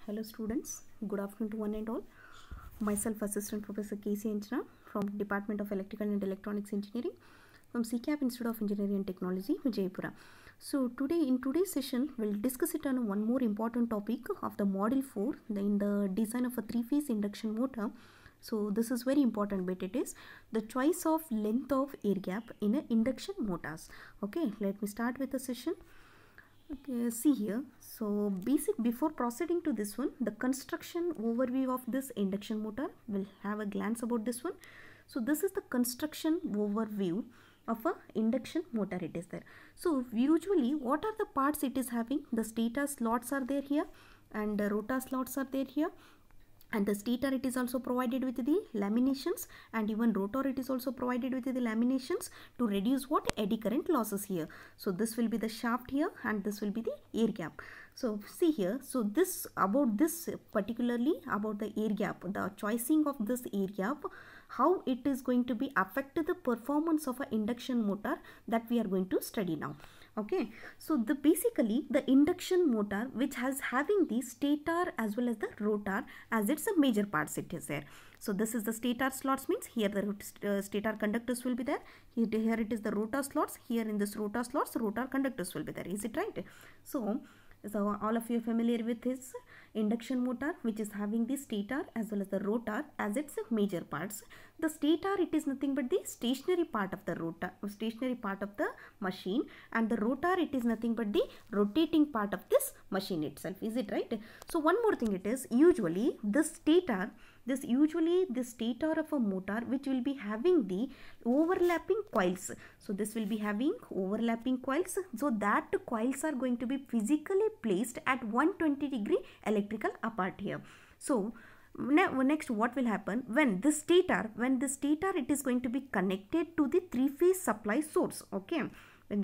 Hello students, good afternoon to one and all. Myself Assistant Professor K.C. Anjana from Department of Electrical and Electronics Engineering from CCAP Institute of Engineering and Technology, Vijaypura. So in today's session, we'll discuss it on one more important topic of the Module 4 in the design of a three-phase induction motor. So this is very important bit. It is the choice of length of air gap in a induction motors. Okay, let me start with the session. Okay, see here. So before proceeding to this one, the construction overview of this induction motor, will have a glance about this one. So this is the construction overview of a induction motor. It is there. So usually what are the parts it is having? The stator slots are there here and the rotor slots are there here. And the stator it is also provided with the laminations, and even rotor it is also provided with the laminations to reduce what eddy current losses here. So this will be the shaft here and this will be the air gap. So see here, so this particularly about the air gap, the choosing of this air gap, how it is going to be affect the performance of an induction motor, that we are going to study now. Okay, so basically the induction motor which has having the stator as well as the rotor as its a major parts it is there. So this is the stator slots, means here the stator conductors will be there. Here it is the rotor slots. Here in this rotor slots, rotor conductors will be there. Is it right? So all of you are familiar with this induction motor which is having the stator as well as the rotor as its major parts. The stator, it is nothing but the stationary part of the rotor, stationary part of the machine, and the rotor, it is nothing but the rotating part of this machine itself. Is it right? So one more thing, it is usually the stator, the stator of a motor which will be having the overlapping coils. So this will be having overlapping coils. So that coils are going to be physically placed at 120-degree electrical apart here. So next what will happen when the stator it is going to be connected to the three-phase supply source. Okay,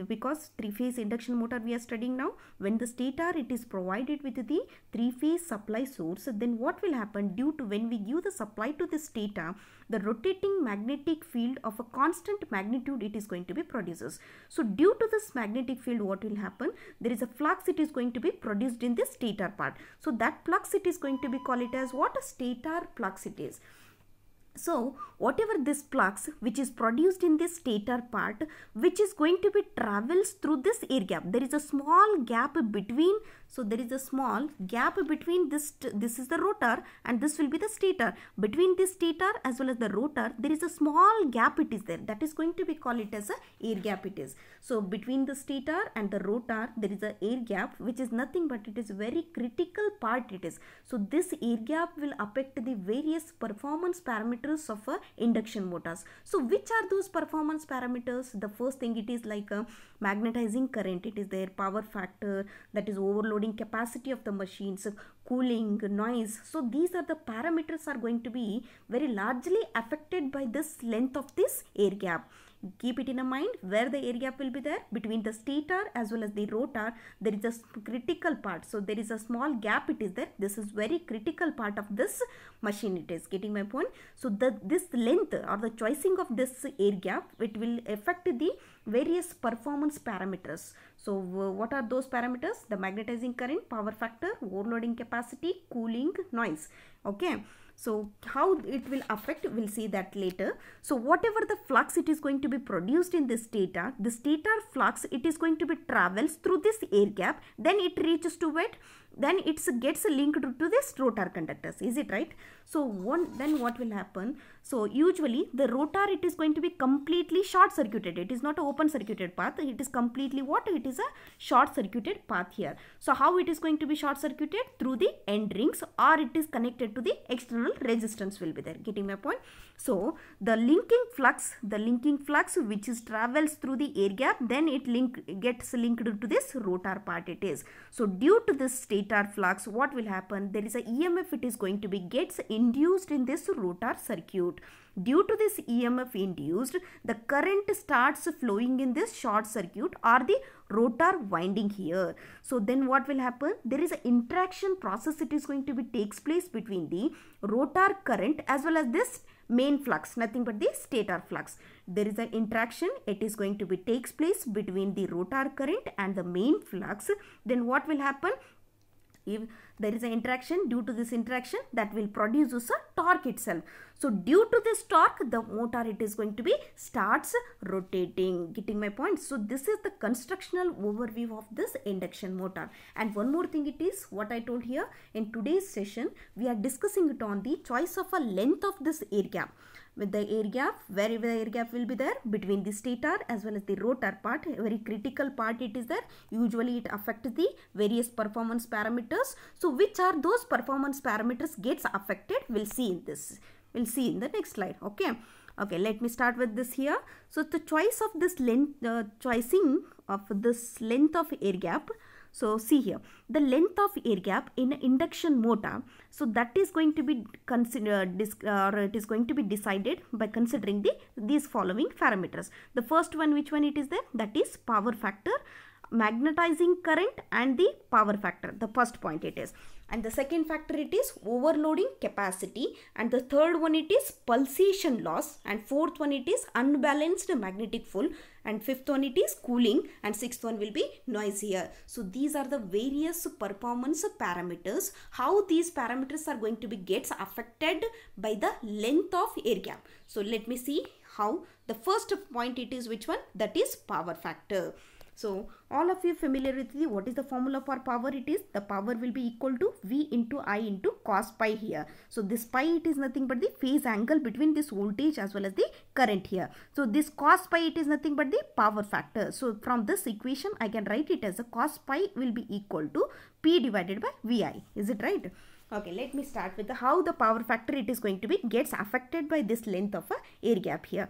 because three-phase induction motor we are studying now, when the stator it is provided with the three-phase supply source, then what will happen, due to when we give the supply to the stator, the rotating magnetic field of a constant magnitude it is going to be produces. So due to this magnetic field, what will happen, there is a flux it is going to be produced in the stator part. So that flux it is going to be called it as what? A stator flux it is. So whatever this flux which is produced in this stator part, which is going to be travels through this air gap. There is a small gap between, so there is a small gap between this is the rotor and this will be the stator. Between this stator as well as the rotor, there is a small gap it is there. That is going to be called it as a air gap it is. So between the stator and the rotor, there is a air gap which is nothing but it is very critical part it is. So this air gap will affect the various performance parameters of induction motors. So which are those performance parameters? The first thing, it is like a magnetizing current, it is their power factor, that is overloading capacity of the machines, cooling, noise. So these are the parameters are going to be very largely affected by this length of this air gap. Keep it in a mind where the air gap will be there between the stator as well as the rotor. There is a critical part. So there is a small gap it is there. This is very critical part of this machine. It is getting my point. So this length or the choosing of this air gap, it will affect the various performance parameters. So what are those parameters? The magnetizing current, power factor, overloading capacity, cooling, noise. Okay. So how it will affect, we'll see that later. So whatever the flux it is going to be produced in the stator flux, it is going to be travels through this air gap, then it reaches to it, then it gets linked to this rotor conductors. Is it right? So then what will happen? So usually the rotor it is going to be completely short circuited. It is not an open circuited path. It is completely what? It is a short circuited path here. So how it is going to be short circuited? Through the end rings, or it is connected to the external resistance will be there. Getting my point? So the linking flux which is travels through the air gap, then it gets linked to this rotor part it is. So due to this stator flux, what will happen? There is a EMF it is going to be gets induced in this rotor circuit. Due to this EMF induced, the current starts flowing in this short circuit or the rotor winding here. So then what will happen? There is an interaction process it is going to be takes place between the rotor current as well as this main flux, nothing but the stator flux. There is an interaction, it is going to be takes place between the rotor current and the main flux. Then what will happen? If there is an interaction, due to this interaction, that will produce a torque itself. So due to this torque, the motor, it is going to be starts rotating. Getting my point? So this is the constructional overview of this induction motor. And one more thing, it is what I told here in today's session, we are discussing it on the choice of a length of this air gap. With the air gap, wherever the air gap will be there between the stator as well as the rotor part, a very critical part it is there. Usually it affects the various performance parameters. So which are those performance parameters gets affected? We'll see in this. We'll see in the next slide. Okay. Okay, let me start with this here. So the choice of this length, choosing of this length of air gap. So see here, the length of air gap in an induction motor, so that is going to be considered, it is going to be decided by considering these following parameters. The first one, which one it is there? That is power factor, magnetizing current and the power factor. The first point it is. And the second factor it is overloading capacity, and the third one it is pulsation loss, and fourth one it is unbalanced magnetic field, and fifth one it is cooling, and sixth one will be noise here. So these are the various performance parameters, how these parameters are going to be gets affected by the length of air gap. So let me see how. The first point it is which one? That is power factor. So all of you familiar with what is the formula for power? It is the power will be equal to V into I into cos pi here. So this pi, it is nothing but the phase angle between this voltage as well as the current here. So this cos pi, it is nothing but the power factor. So from this equation I can write it as a cos pi will be equal to P divided by VI. Is it right? Okay, let me start with how the power factor it is going to be gets affected by this length of a air gap here.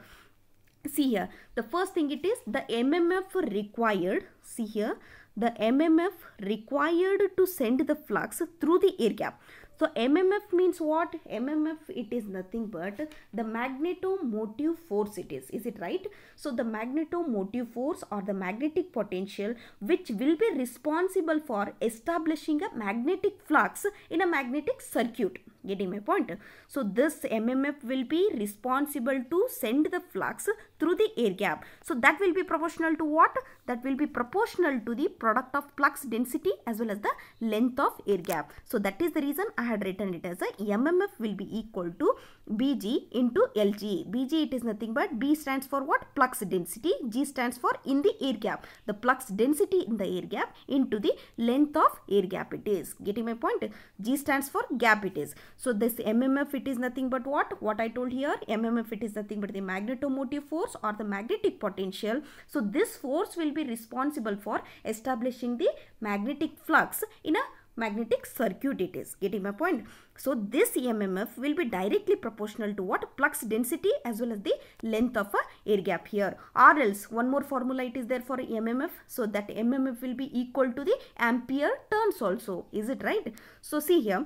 See here, the first thing it is the MMF required. See here, the MMF required to send the flux through the air gap. So MMF means what? MMF, it is nothing but the magnetomotive force it is. Is it right? So the magnetomotive force or the magnetic potential which will be responsible for establishing a magnetic flux in a magnetic circuit. Getting my point? So this MMF will be responsible to send the flux through the air gap. So that will be proportional to what? That will be proportional to the product of flux density as well as the length of air gap. So that is the reason I had written it as a MMF will be equal to Bg into Lg. Bg, it is nothing but B stands for what? Flux density. G stands for in the air gap. The flux density in the air gap into the length of air gap it is. Getting my point? G stands for gap it is. So this MMF, it is nothing but what? What I told here, MMF, it is nothing but the magnetomotive force or the magnetic potential. So this force will be responsible for establishing the magnetic flux in a magnetic circuit it is. Getting my point? So this MMF will be directly proportional to what? Flux density as well as the length of a air gap here. Or else one more formula it is there for MMF. So that MMF will be equal to the ampere turns also. Is it right? So see here.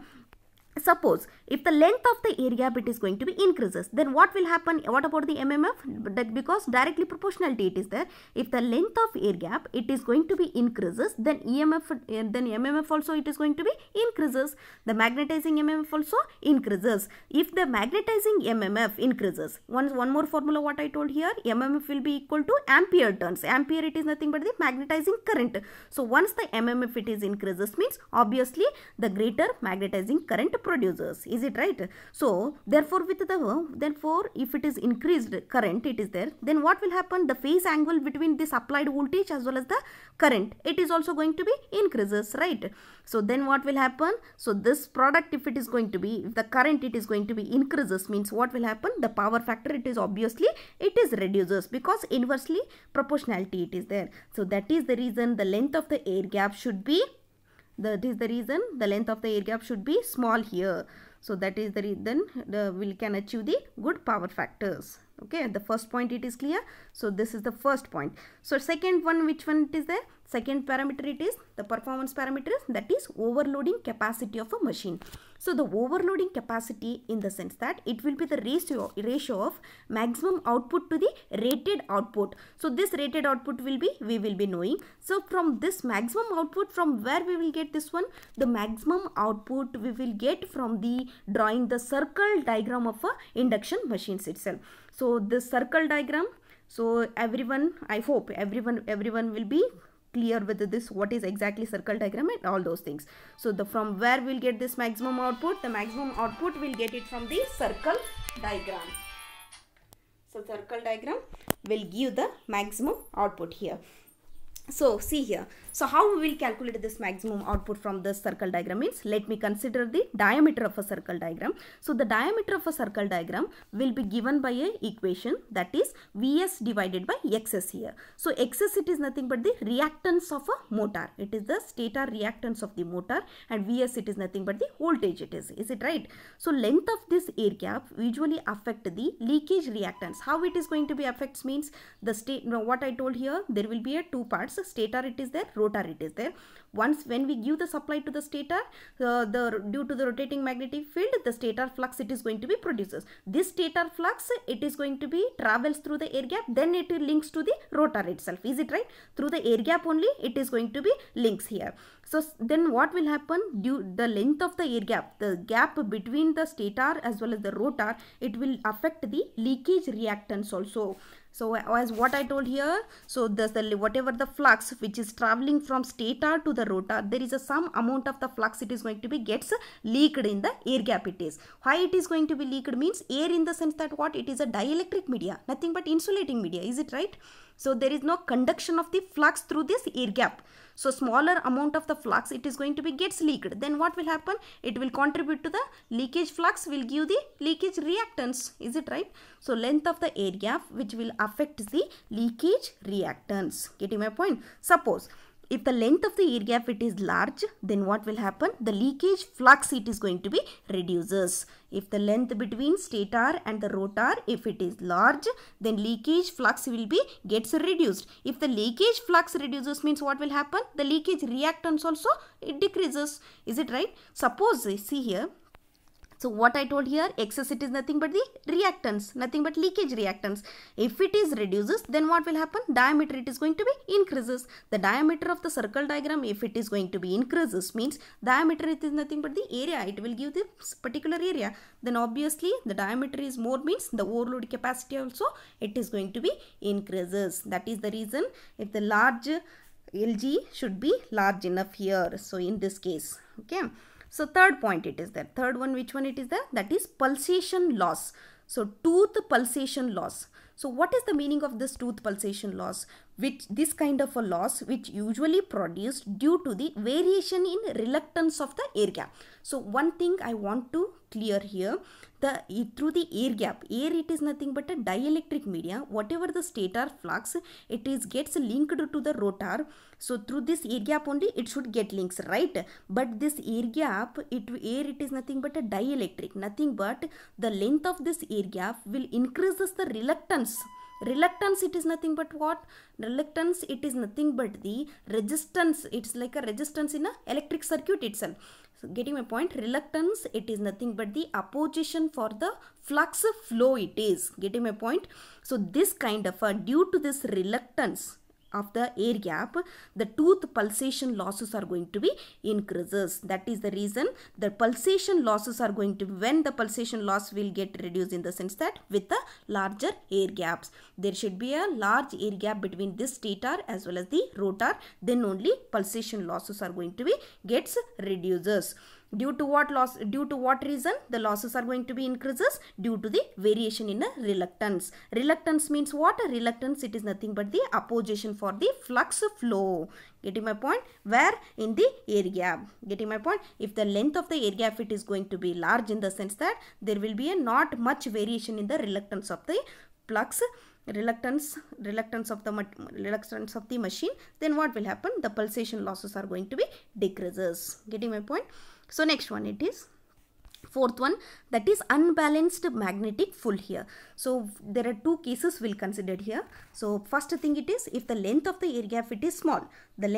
Suppose if the length of the air gap it is going to be increases, then what will happen? What about the MMF? That because directly proportionality it is there. If the length of air gap it is going to be increases, then MMF also it is going to be increases. The magnetizing MMF also increases. If the magnetizing MMF increases, one more formula what I told here, MMF will be equal to ampere turns. Ampere, it is nothing but the magnetizing current. So once the MMF it is increases means obviously the greater magnetizing current produces. Is it right? So therefore if it is increased current it is there, then what will happen? The phase angle between this applied voltage as well as the current, it is also going to be increases, right? So then what will happen? So this product, if it is going to be, if the current it is going to be increases means what will happen? The power factor it is obviously it is reduces because inversely proportionality it is there. So that is the reason the length of the air gap should be, that is the reason the length of the air gap should be small here. So that is the reason we can achieve the good power factors. Okay, the first point it is clear. So this is the first point. So second one, which one it is there? Second parameter it is the performance parameters, that is overloading capacity of a machine. So the overloading capacity in the sense that it will be the ratio of maximum output to the rated output. So this rated output will be, we will be knowing. So from this maximum output, from where we will get this one? The maximum output we will get from the drawing the circle diagram of a induction machines itself. So this circle diagram, so everyone, I hope everyone will be clear with this what is exactly circle diagram and all those things. So from where we'll get this maximum output? The maximum output we'll get it from the circle diagram. So circle diagram will give the maximum output here. So see here, so how we will calculate this maximum output from the circle diagram means, let me consider the diameter of a circle diagram. So the diameter of a circle diagram will be given by a equation, that is Vs divided by Xs here. So Xs, it is nothing but the reactance of a motor. It is the stator reactance of the motor, and Vs, it is nothing but the voltage it is it right? So length of this air gap usually affect the leakage reactance. How it is going to be affects means, what I told here, there will be a two parts. Stator it is there, rotor it is there. Once when we give the supply to the stator, due to the rotating magnetic field, the stator flux it is going to be produces. This stator flux, it is going to be travels through the air gap, then it links to the rotor itself. Is it right? Through the air gap only it is going to be links here. So then what will happen? Due the length of the air gap, the gap between the stator as well as the rotor, it will affect the leakage reactance also. So as what I told here, so whatever the flux which is traveling from stator to the rotor, there is some amount of the flux it is going to be gets leaked in the air gap it is. Why it is going to be leaked means, air in the sense that what? It is a dielectric media, nothing but insulating media. Is it right? So there is no conduction of the flux through this air gap. So smaller amount of the flux it is going to be gets leaked. Then what will happen? It will contribute to the leakage flux, will give the leakage reactance. Is it right? So length of the air gap which will affect the leakage reactance. Getting my point? Suppose if the length of the air gap it is large, then what will happen? The leakage flux it is going to be reduces. If the length between stator and the rotor, if it is large, then leakage flux will be gets reduced. If the leakage flux reduces means what will happen? The leakage reactance also it decreases. Is it right? Suppose see here. So what I told here, Xs it is nothing but the reactance, nothing but leakage reactance. If it is reduces, then what will happen? Diameter it is going to be increases. The diameter of the circle diagram, if it is going to be increases, means diameter it is nothing but the area. It will give the particular area. Then obviously the diameter is more means the overload capacity also it is going to be increases. That is the reason if the large LG should be large enough here. So in this case, okay. So third point it is there. Third one, which one it is there? That is pulsation loss. So tooth pulsation loss. So what is the meaning of this tooth pulsation loss? Which this kind of a loss which usually produced due to the variation in reluctance of the air gap. So one thing I want to clear here, through the air gap, air it is nothing but a dielectric media. Whatever the stator flux, it is gets linked to the rotor. So through this air gap only it should get links, right? But this air gap, air it is nothing but a dielectric, nothing but the length of this air gap will increases the reluctance. Reluctance it is nothing but what? Reluctance it is nothing but the resistance. It's like a resistance in a electric circuit itself. So getting my point? Reluctance it is nothing but the opposition for the flux flow it is. Getting my point? So this kind of due to this reluctance of the air gap, the tooth pulsation losses are going to be increases. That is the reason the pulsation losses are going to be, when the pulsation loss will get reduced in the sense that with the larger air gaps. There should be a large air gap between this stator as well as the rotor, then only pulsation losses are going to be gets reduces. Due to what loss? Due to what reason the losses are going to be increases? Due to the variation in a reluctance. Reluctance means what? Reluctance it is nothing but the opposition for the flux flow. Getting my point? Where? In the air gap. Getting my point? If the length of the air gap it is going to be large in the sense that there will be a not much variation in the reluctance of the flux. Reluctance of the machine, then what will happen? The pulsation losses are going to be decreases. Getting my point? So next one it is fourth one, that is unbalanced magnetic field here. So there are two cases we'll consider here. So first thing it is, if the length of the air gap it is small, the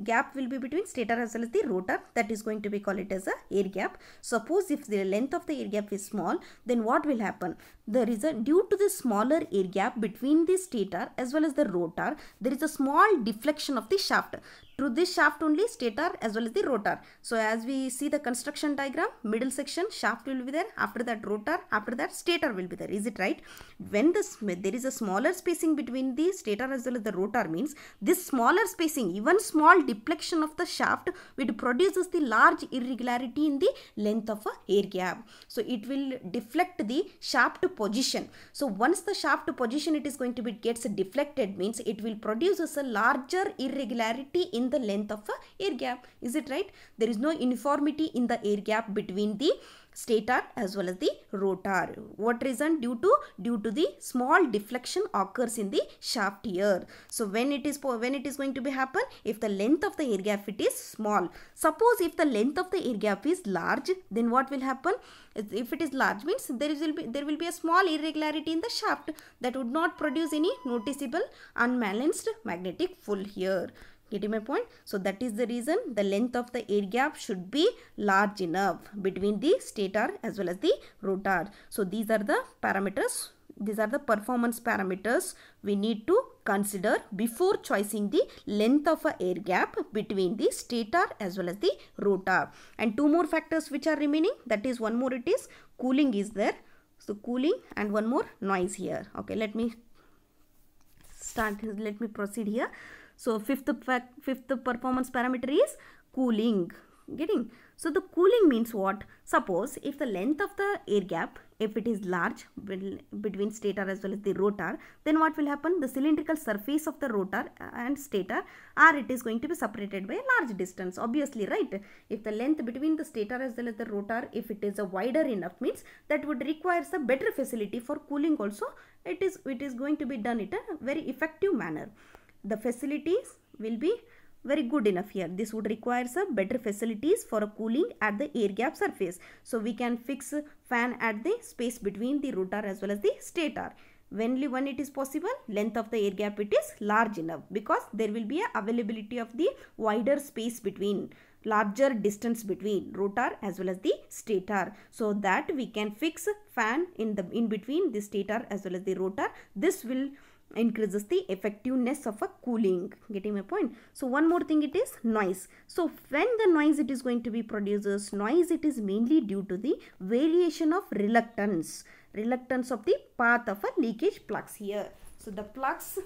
gap will be between stator as well as the rotor, that is going to be called it as a air gap. Suppose if the length of the air gap is small, then what will happen? There is due to the smaller air gap between the stator as well as the rotor, there is a small deflection of the shaft. through this shaft only stator as well as the rotor. So as we see the construction diagram, middle section shaft will be there, after that rotor, after that stator will be there. Is it right? When there is a smaller spacing between the stator as well as the rotor, means this smaller spacing, even small deflection of the shaft, it produces the large irregularity in the length of a air gap. So it will deflect the shaft position. So once the shaft position it is going to be gets deflected, means it will produce a larger irregularity in the length of a air gap. Is it right? There is no uniformity in the air gap between the stator as well as the rotor. What reason? Due to the small deflection occurs in the shaft here. So when it is going to be happen, if the length of the air gap it is small. Suppose if the length of the air gap is large, then what will happen? If it is large, means there will be a small irregularity in the shaft that would not produce any noticeable unbalanced magnetic field here. Getting my point? So that is the reason the length of the air gap should be large enough between the stator as well as the rotor. So these are the parameters. These are the performance parameters we need to consider before choosing the length of a air gap between the stator as well as the rotor. And two more factors which are remaining. That is, one more, it is cooling is there. So cooling, and one more, noise here. Okay, let me proceed here. So fifth performance parameter is cooling. Getting? So the cooling means what? Suppose if the length of the air gap, if it is large between stator as well as the rotor, then what will happen? The cylindrical surface of the rotor and stator, or it is going to be separated by a large distance. Obviously, right? If the length between the stator as well as the rotor, if it is a wider enough, means that would require a better facility for cooling also. It is going to be done in a very effective manner. The facilities will be very good enough here. This would require some better facilities for a cooling at the air gap surface. So we can fix fan at the space between the rotor as well as the stator. When it is possible, length of the air gap it is large enough, because there will be a availability of the wider space between, larger distance between rotor as well as the stator, so that we can fix fan in between the stator as well as the rotor. This will increases the effectiveness of a cooling. Getting my point? So one more thing, it is noise. So when the noise it is going to be produces, noise it is mainly due to the variation of reluctance of the path of a leakage flux here. So the flux,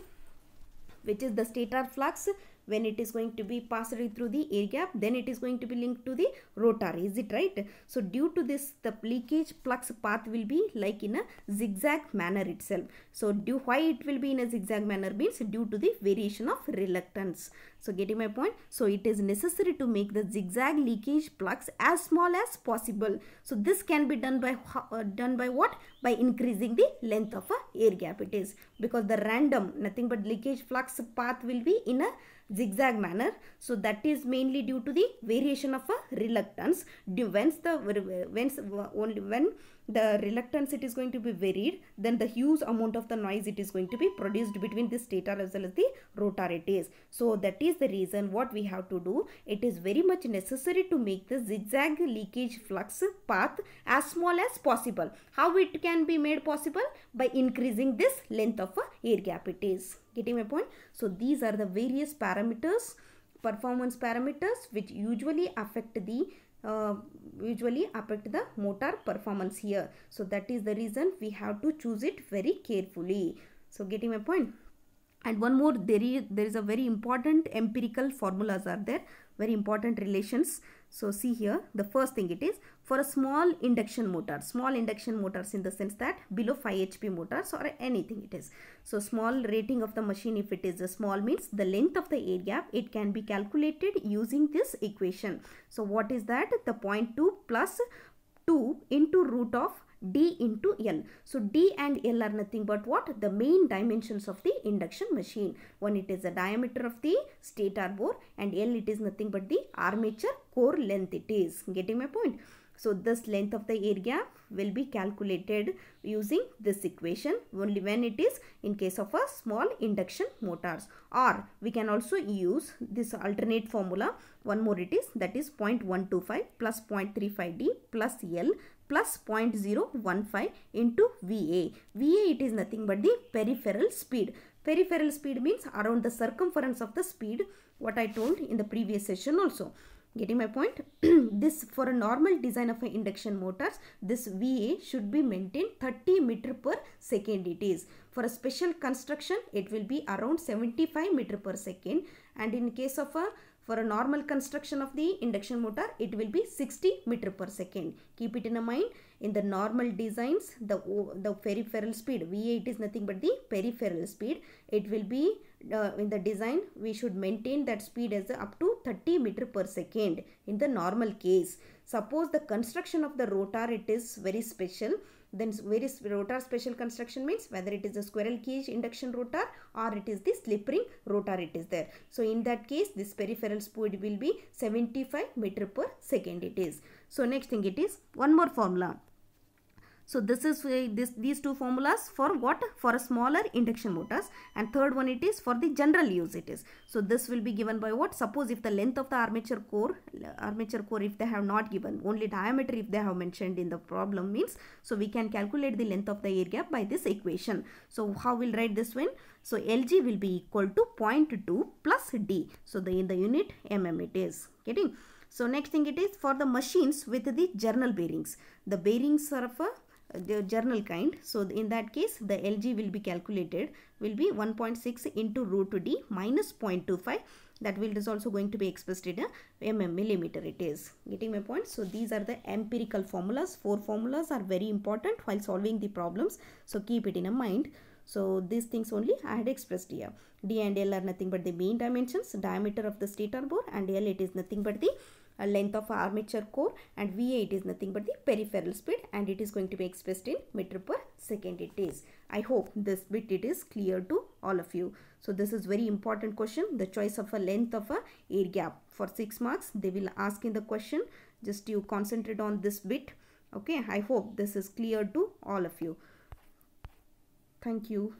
which is the stator flux, when it is going to be passed through the air gap, then it is going to be linked to the rotor. Is it right? So due to this, the leakage flux path will be like in a zigzag manner itself. So why it will be in a zigzag manner means due to the variation of reluctance. So getting my point? So it is necessary to make the zigzag leakage flux as small as possible. So this can be done by what? By increasing the length of a air gap. It is because the random, nothing but leakage flux path will be in a zigzag manner. So that is mainly due to the variation of a reluctance. When the reluctance it is going to be varied, then the huge amount of the noise it is going to be produced between the stator as well as the rotor it is. So that is the reason what we have to do. It is very much necessary to make the zigzag leakage flux path as small as possible. How it can be made possible? By increasing this length of a air gap it is. Getting my point? So these are the various parameters, performance parameters, which usually affect the motor performance here. So that is the reason we have to choose it very carefully. So getting my point? And one more, there is a very important empirical formulas are there, very important relations. So see here, the first thing it is for a small induction motors in the sense that below 5 HP motors or anything it is. So small rating of the machine, if it is a small, means the length of the air gap, it can be calculated using this equation. So what is that? The 0.2 plus 2 into root of D into L. So D and L are nothing but what? The main dimensions of the induction machine. One, it is the diameter of the stator bore, and L it is nothing but the armature core length it is. Getting my point? So this length of the air gap will be calculated using this equation only when it is in case of a small induction motors. Or we can also use this alternate formula. One more it is, that is 0.125 plus 0.35 D plus L plus 0.015 into VA. VA it is nothing but the peripheral speed. Peripheral speed means around the circumference of the speed what I told in the previous session also. Getting my point? This, for a normal design of an induction motors, this VA should be maintained 30 meter per second it is. For a special construction, it will be around 75 meter per second, and in case of for a normal construction of the induction motor, it will be 60 meter per second. Keep it in mind. In the normal designs, the peripheral speed, VA, it is nothing but the peripheral speed. It will be in the design, we should maintain that speed as up to 30 meter per second in the normal case. Suppose the construction of the rotor, it is very special. Then very rotor special construction means whether it is a squirrel cage induction rotor or it is the slip ring rotor, it is there. So in that case, this peripheral speed will be 75 meter per second it is. So next thing, it is one more formula. So this is these two formulas for what? For a smaller induction motors, and third one, it is for the general use it is. So this will be given by what? Suppose if the length of the armature core if they have not given, only diameter if they have mentioned in the problem means, so we can calculate the length of the air gap by this equation. So how we'll write this one? So LG will be equal to 0.2 plus D. So in the unit mm it is. Getting? So next thing, it is for the machines with the journal bearings. The bearings are of the journal kind. So in that case, the LG will be calculated, will be 1.6 into root D minus 0.25. That is also going to be expressed in a millimeter it is. Getting my point? So these are the empirical formulas. 4 formulas are very important while solving the problems. So keep it in mind. So these things only I had expressed here. D and L are nothing but the main dimensions, diameter of the stator bore, and L, it is nothing but the length of armature core, and VA, it is nothing but the peripheral speed, and it is going to be expressed in meter per second it is. I hope this bit it is clear to all of you. So this is very important question, the choice of a length of a air gap. For 6 marks they will ask in the question. Just you concentrate on this bit. Okay, I hope this is clear to all of you. Thank you.